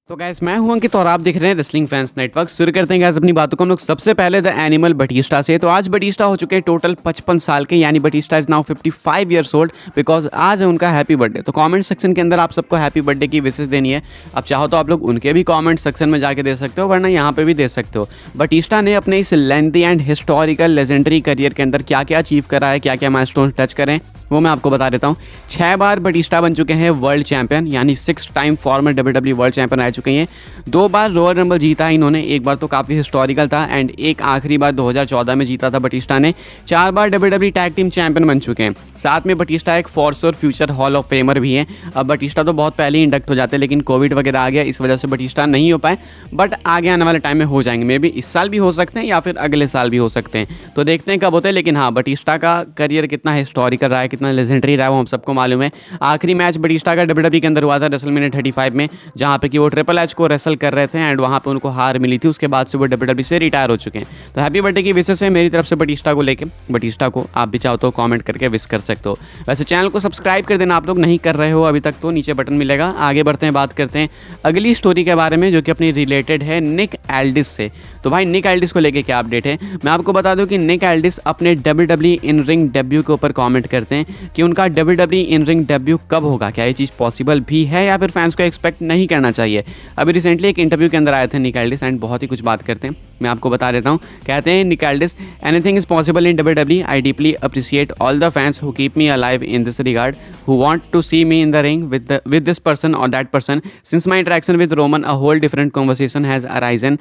तो गैस मैं हूं अंकित और आप देख रहे हैं रेसलिंग फैंस नेटवर्क। शुरू करते हैं गैस अपनी बातों को हम लोग सबसे पहले द एनिमल बटिस्टा से। तो आज बटिस्टा हो चुके हैं टोटल 55 साल के, यानी Batista is now 55 years old because आज है उनका हैप्पी बर्थडे। तो कमेंट सेक्शन के अंदर आप सबको हैप्पी बर्थडे की विशेष देनी है। अब चाहो तो आप लोग उनके भी कमेंट सेक्शन में जाके दे सकते हो, वरना यहाँ पे भी दे सकते हो। बटिस्टा ने अपने इस lengthy and historical legendary career के अंदर क्या क्या अचीव करा है, क्या क्या माइलस्टोन टच करें, वो मैं आपको बता देता हूँ। 6 बार बटिस्टा बन चुके हैं वर्ल्ड चैंपियन, यानी 6 time farmer WWE world champion रह चुके हैं। 2 बार रॉयल रंबल जीता है इन्होंने, एक बार तो काफ़ी हिस्टोरिकल था एंड एक आखिरी बार 2014 में जीता था बटिस्टा ने। 4 बार WWE टैग टीम चैंपियन बन चुके हैं। साथ में बटिस्टा एक फॉर्सर फ्यूचर हॉल ऑफ फेमर भी हैं। अब बटिस्टा तो बहुत पहले ही इंडक्ट हो जाते हैं, लेकिन कोविड वगैरह आ गया, इस वजह से बटिस्टा नहीं हो पाए, बट आगे आने वाले टाइम में हो जाएंगे। मे बी इस साल भी हो सकते हैं या फिर अगले साल भी हो सकते हैं, तो देखते हैं कब होते हैं। लेकिन हाँ, बटिस्टा का करियर कितना हिस्टोरिकल रहा है, कितना लेजेंडरी रहा है, वो हम सबको मालूम है। आखिरी मैच बटिस्टा का WWE के अंदर हुआ था रेसलमेनिया 35 में, जहाँ पे कि वो ट्रिपल एच को रेसल कर रहे थे एंड वहाँ पे उनको हार मिली थी। उसके बाद से वो WWE से रिटायर हो चुके हैं। तो हैप्पी बर्थडे की विशेष है मेरी तरफ से बटिस्टा को लेके। बटिस्टा को आप भी चाहो तो कमेंट करके विश कर सकते हो। वैसे चैनल को सब्सक्राइब कर देना, आप लोग नहीं कर रहे हो अभी तक तो नीचे बटन मिलेगा। आगे बढ़ते हैं, बात करते हैं अगली स्टोरी के बारे में, जो कि अपनी रिलेटेड है निक एल्डिस से। तो भाई निक एल्डिस को लेके क्या अपडेट है, मैं आपको बता दूं कि निक एल्डिस अपने WWE इन रिंग डेब्यू के ऊपर कमेंट करते हैं कि उनका WWE इन रिंग डेब्यू कब होगा, क्या ये चीज़ पॉसिबल भी है या फिर फैंस को एक्सपेक्ट नहीं करना चाहिए। अभी रिसेंटली एक इंटरव्यू के अंदर आए थे निक एल्डिस एंड बहुत ही कुछ बात करते हैं, मैं आपको बता देता हूँ। कहते हैं Nick Aldis, anything is possible in WWE, I deeply appreciate all the fans who keep me alive in this regard, who want to see me in the ring with this person or that person. Since my interaction with Roman, a whole different conversation has arisen,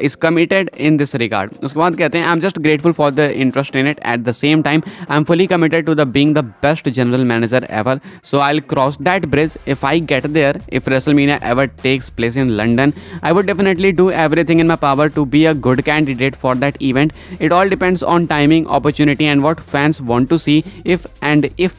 is committed in this regard. उसके बाद कहते हैं, I'm just grateful for the interest in it. At the same time, I'm fully committed to the being the best general manager ever. So I'll cross that bridge if I get there. If WrestleMania ever takes place in London, I would definitely do everything in my power to be a good candidate for that event. It all depends on timing, opportunity, and what fans want to see. If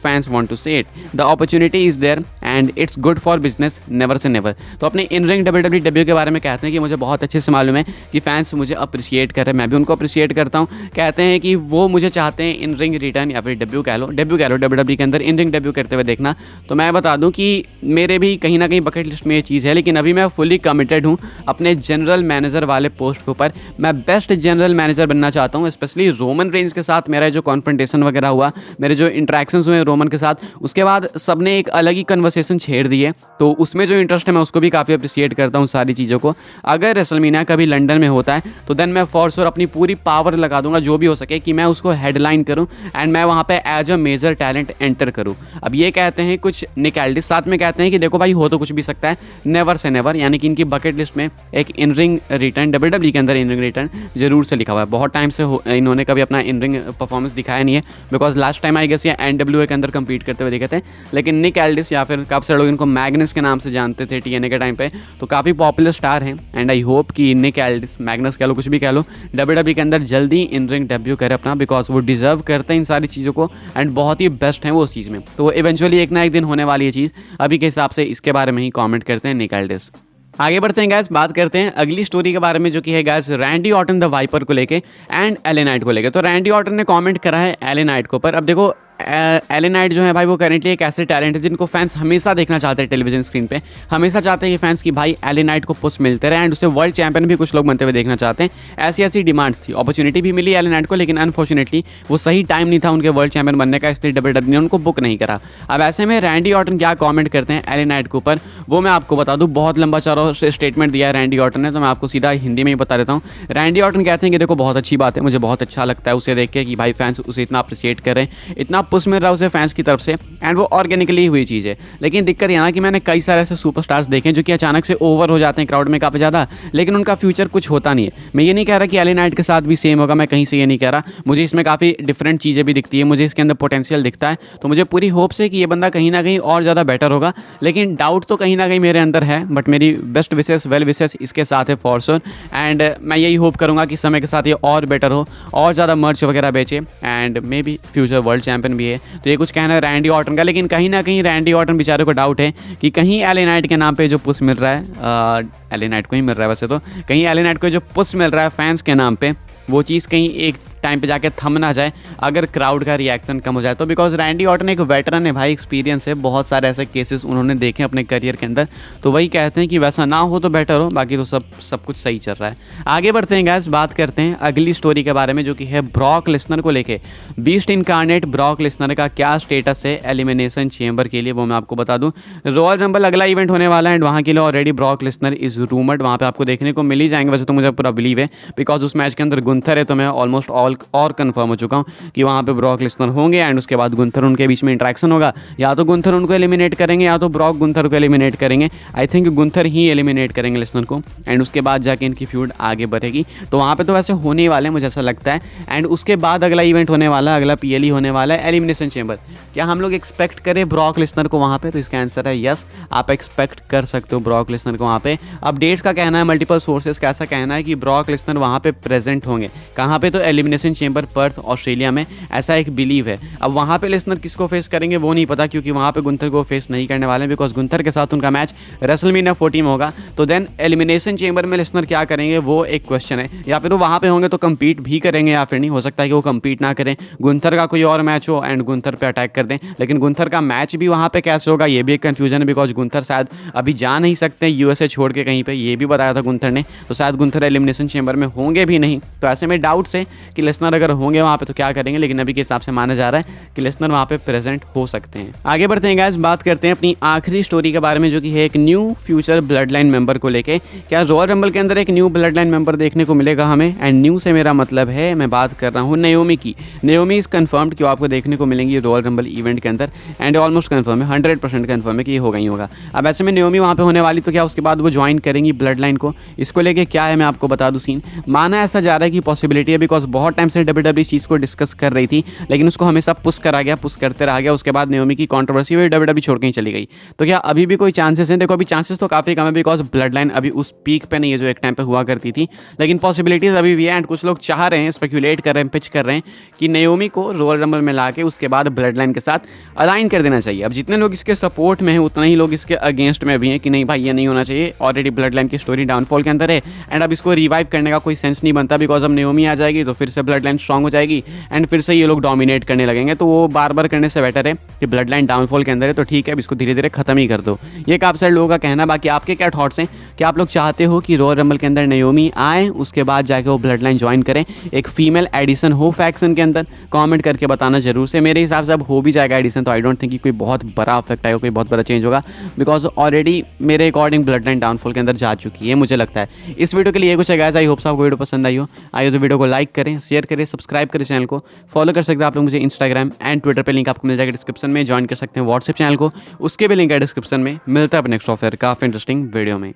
fans want to see it, the opportunity is there and it's good for business, never say never. तो अपने in ring WWE debut के बारे में कहते हैं कि मुझे बहुत अच्छे से मालूम है कि फैंस मुझे अप्रिशिएट कर रहे हैं, मैं भी उनको अप्रिशिएट करता हूँ। कहते हैं कि वो मुझे चाहते हैं इन रिंग रिटर्न या फिर डेब्यू कह लो WWE के अंदर इन रिंग डेब्यू करते हुए देखना। तो मैं बता दूं कि मेरे भी कहीं ना कहीं बकेट लिस्ट में ये चीज़ है, लेकिन अभी मैं फुली कमिटेड हूँ अपने जनरल मैनेजर वाले पोस्ट के ऊपर। मैं बेस्ट जनरल मैनेजर बनना चाहता हूँ, स्पेशली रोमन रेंज के साथ मेरा जो कॉन्फ्रंटेशन वगैरह हुआ, मेरे जो इंट्रैक्शंस हुए रोमन के साथ, उसके बाद सबने एक अलग ही कन्वर्सेशन छेड़ दी है। तो उसमें जो इंटरेस्ट है मैं उसको भी काफ़ी अप्रिशिएट करता हूँ सारी चीज़ों को। अगर रेसलमेनिया कभी लंदन में होता है तो देन मैं फॉर श्योर अपनी पूरी पावर लगा दूंगा जो भी हो सके कि मैं उसको हेडलाइन करूँ एंड मैं वहाँ पे as a major talent enter करूँ। अब ये कहते हैं कुछ निक एल्डिस, साथ में कहते हैं कि देखो भाई हो तो कुछ भी सकता है, नेवर से नेवर, यानी कि इनकी बकेट लिस्ट में एक इन रिंग रिटर्न WWE के अंदर इन रिंग रिटर्न जरूर से लिखा हुआ है। बहुत टाइम से इन्होंने कभी अपना इन रिंग परफॉर्मेंस दिखाया नहीं है, because last time I guess ये NWA के अंदर कम्पीट करते हुए देखे थे। लेकिन निक एल्डिस या फिर काफ़ी सारे लोग इनको मैग्नस के नाम से जानते थे TNA के टाइम पे, तो काफ़ी पॉपुलर स्टार हैं एंड आई होप कि निक एल्डिस, मैग्नस कह लो कुछ भी कह लो, WWE के अंदर जल्दी इन रिंग डेब्यू करे अपना, बिकॉज वो डिजर्व करते हैं इन सारी चीज़ों को एंड बहुत ही बेस्ट हैं वो उस चीज़ में। तो इवेंचुअली एक ना एक दिन होने वाली है चीज़, अभी के हिसाब से इसके बारे में ही कॉमेंट करते हैं निक एल्डिस। आगे बढ़ते हैं गैस, बात करते हैं अगली स्टोरी के बारे में, जो कि है guess Randy Orton the viper को लेके एंड LA नाइट को लेके। तो रैंडी ऑर्टन ने कमेंट करा है LA नाइट के ऊपर। अब देखो LA नाइट जो है भाई, वो करेंटली एक ऐसे टैलेंट है जिनको फैंस हमेशा देखना चाहते हैं टेलीविजन स्क्रीन पे। हमेशा चाहते हैं कि फैंस की भाई LA नाइट को पुश मिलते रहे एंड उसे वर्ल्ड चैंपियन भी कुछ लोग बनते हुए देखना चाहते हैं। ऐसी डिमांड्स थी, अपॉर्चुनिटी भी मिली LA नाइट को, लेकिन अनफॉर्चुनेटली वो सही टाइम नहीं था उनके वर्ल्ड चैंपियन बनने का, इसलिए WWE ने उनको बुक नहीं करा। अब ऐसे में रैंडी ऑर्टन क्या कॉमेंट करते हैं LA नाइट के ऊपर, वो मैं आपको बता दूँ। बहुत लंबा चौड़ा स्टेटमेंट दिया है रैंडी ऑर्टन ने, तो मैं आपको सीधा हिंदी में ही बता देता हूँ। रैंडी ऑर्टन कहते हैं कि देखो बहुत अच्छी बात है, मुझे बहुत अच्छा लगता है उसे देख के कि भाई फैंस उसे इतना अप्रिशिएट कर रहे हैं, इतना पुश मिल रहा है उसे फैंस की तरफ से एंड वो ऑर्गेनिकली हुई चीज़ है। लेकिन दिक्कत यहाँ कि मैंने कई सारे ऐसे सुपरस्टार्स देखे जो कि अचानक से ओवर हो जाते हैं क्राउड में काफ़ी ज़्यादा, लेकिन उनका फ्यूचर कुछ होता नहीं है। मैं ये नहीं कह रहा कि LA नाइट के साथ भी सेम होगा, मैं कहीं से ये नहीं कह रहा, मुझे इसमें काफ़ी डिफरेंट चीज़ें भी दिखती है, मुझे इसके अंदर पोटेंशियल दिखता है। तो मुझे पूरी होप से कि ये बंदा कहीं ना कहीं और ज़्यादा बेटर होगा, लेकिन डाउट तो कहीं ना कहीं मेरे अंदर है, बट मेरी बेस्ट विशेस वेल विशेस इसके साथ है फॉर श्योर। एंड मैं यही होप करूँगा कि समय के साथ ये और बेटर हो, और ज़्यादा मर्च वगैरह बेचे and may be future world champion भी है। तो ये कुछ कहना है रैंडी ऑर्टन का, लेकिन कहीं ना कहीं रैंडी ऑर्टन बेचारे को डाउट है कि कहीं LA नाइट के नाम पे जो पुश मिल रहा है, LA नाइट को ही मिल रहा है वैसे तो, कहीं LA नाइट को जो पुश मिल रहा है फैंस के नाम पे, वो चीज़ कहीं एक टाइम पे जाके थम ना जाए अगर क्राउड का रिएक्शन कम हो जाए तो, बिकॉज रैंडी ऑर्टन एक वेटरन है भाई, एक्सपीरियंस है, बहुत सारे ऐसे केसेस उन्होंने देखे अपने करियर के अंदर, तो वही कहते हैं कि वैसा ना हो तो बेटर हो, बाकी तो सब कुछ सही चल रहा है। आगे बढ़ते हैं गाइस, बात करते हैं अगली स्टोरी के बारे में जो कि है ब्रॉक लेसनर को लेके। बीस्ट इनकार्नेट ब्रॉक लेसनर का क्या स्टेटस है एलिमिनेशन चेंबर के लिए वो मैं आपको बता दूं। रॉयल रंबल अगला इवेंट होने वाला है एंड वहाँ के लिए already Brock Lesnar is rumoured वहाँ पे आपको देखने को मिल ही जाएंगे, वैसे तो मुझे पूरा बिलीव है बिकॉज उस मैच के अंदर गुंथर है, तो मैं ऑलमोस्ट और कन्फर्म हो चुका हूँ कि वहाँ पे ब्रॉक लेसनर होंगे एंड उसके बाद गुंथर उनके बीच में इंट्रैक्शन होगा, या तो गुंथर उनको एलिमिनेट करेंगे या तो ब्रॉक गुंथर को एलिमिनेट करेंगे। I think Gunther he eliminate करेंगे लेसनर को एंड उसके बाद जाके इनकी फ्यूड आगे बढ़ेगी, तो वहाँ पे तो वैसे होने वाले मुझे ऐसा लगता है। एंड उसके बाद अगला इवेंट होने वाला है, अगला पीएलई होने वाला है एलिमिनेशन चेंबर। क्या हम लोग एक्सपेक्ट करें ब्रॉक लेसनर को वहाँ पे? तो इसका आंसर है यस, आप एक्सपेक्ट कर सकते हो ब्रॉक लेसनर को वहाँ पे। अपडेट्स का कहना है, मल्टीपल सोर्सेज का ऐसा कहना है कि ब्रॉक लेसनर वहाँ पे प्रेजेंट होंगे। कहाँ पे? तो एलिमिनेशन चेंबर पर्थ ऑस्ट्रेलिया में, ऐसा एक बिलीव है। अब वहाँ पे लेसनर किसको फेस करेंगे वो नहीं पता, क्योंकि वहाँ पे गुंथर को फेस नहीं करने वाले हैं बिकॉज गुंथर के साथ उनका मैच रेसलमेनिया 14 में होगा। तो देन एलिमिनेशन चेंबर में लेसनर क्या करेंगे वो एक क्वेश्चन है, या फिर वो वहाँ पे होंगे तो कम्पीट भी करेंगे या फिर नहीं, हो सकता है कि वो कम्पीट ना करें, गुंथर का कोई और मैच हो एंड गुंथर पे अटैक कर दें। लेकिन गुंथर का मैच भी वहाँ पे कैसे होगा ये भी एक कन्फ्यूजन है बिकॉज गुंथर शायद अभी जा नहीं सकते यूएसए छोड़ के कहीं पे, ये भी बताया था गुंथर ने, तो शायद गुंथर एलिमिनेशन चेंबर में होंगे भी नहीं। तो ऐसे में डाउट्स है कि लेसनर अगर होंगे वहाँ पे तो क्या करेंगे, लेकिन अभी के हिसाब से माना जा रहा है कि लेसनर वहाँ पे प्रेजेंट हो सकते हैं। आगे बढ़ते हैं गाइस, बात करते हैं अपनी आखिरी स्टोरी के बारे में जो कि है एक new future blood line member को लेके। क्या रॉयल रंबल के अंदर एक न्यू ब्लड लाइन मेंबर देखने को मिलेगा हमें? एंड न्यू से मेरा मतलब है मैं बात कर रहा हूँ नाओमी की। नाओमी इज कंफर्म्ड कि आपको देखने को मिलेंगी रॉयल रंबल इवेंट के अंदर एंड ऑलमोस्ट कंफर्म है, 100% कंफर्म है कि ये होगा ही होगा। अब ऐसे में नाओमी वहाँ पे होने वाली तो क्या उसके बाद वो ज्वाइन करेंगी ब्लड लाइन को? इसको लेके क्या है मैं आपको बता दूँ सीन। माना ऐसा जा रहा है कि पॉसिबिलिटी है बिकॉज बहुत टाइम से WWE चीज़ को डिस्कस कर रही थी लेकिन उसको हमेशा पुश करा गया, पुश करते रहा गया, उसके बाद नाओमी की कंट्रोवर्सी हुई, WWE छोड़ के ही चली गई। तो क्या अभी भी कोई चांसेस हैं? देखो अभी चांसेस तो काफ़ी कम है बिकॉज ब्लड लाइन अभी उस पीक पे नहीं है जो एक टाइम पे हुआ करती थी, लेकिन पॉसिबिलिटीज अभी भी है एंड कुछ लोग चाह रहे हैं, स्पेक्यूलेट कर रहे हैं, पिच कर रहे हैं कि नाओमी को रॉयल रंबल में ला के उसके बाद ब्लड लाइन के साथ अलाइन कर देना चाहिए। अब जितने लोग इसके सपोर्ट में हैं उतने ही लोग इसके अगेंस्ट में भी हैं कि नहीं भाई ये नहीं होना चाहिए, ऑलरेडी ब्लड लाइन की स्टोरी डाउनफॉल के अंदर है एंड अब इसको रिवाइव करने का कोई सेंस नहीं बनता बिकॉज अब नाओमी आ जाएगी तो फिर से ब्लड लाइन स्ट्रांग हो जाएगी एंड फिर से ये लोग डोमिनेट करने लगेंगे। तो वो बार बार करने से बेटर है कि ब्लड लाइन डाउनफॉल के अंदर है तो ठीक है अब इसको धीरे धीरे खत्म ही कर दो। ये काफ़ी सारे लोगों का कहना। बाकी आपके क्या थॉट्स हैं? क्या आप लोग चाहते हो कि रॉयल रंबल के अंदर नाओमी आए उसके बाद जाके वो ब्लड लाइन ज्वाइन करें, एक फीमेल एडिशन हो फैक्शन के अंदर? कमेंट करके बताना जरूर से। मेरे हिसाब से अब हो भी जाएगा एडिशन तो आई डोंट थिंक कि कोई बहुत बड़ा इफेक्ट आएगा, कोई बहुत बड़ा चेंज होगा बिकॉज ऑलरेडी मेरे अकॉर्डिंग ब्लड लाइन डाउनफॉल के अंदर जा चुकी है मुझे लगता है। इस वीडियो के लिए कुछ है गाइस, आई होप आपको वीडियो पसंद आई हो। आइए तो वीडियो को लाइक करें, शेयर करें, सब्सक्राइब करें, चैनल को फॉलो कर सकते हैं आप लोग मुझे इंस्टाग्राम एंड ट्विटर पे, लिंक आपको मिल जाएगा डिस्क्रिप्शन में। ज्वाइन कर सकते हैं व्हाट्सएप चैनल को, उसके भी लिंक है डिस्क्रिप्शन में। मिलता है नेक्स्ट ऑफर काफ़ी इंटरेस्टिंग वीडियो में।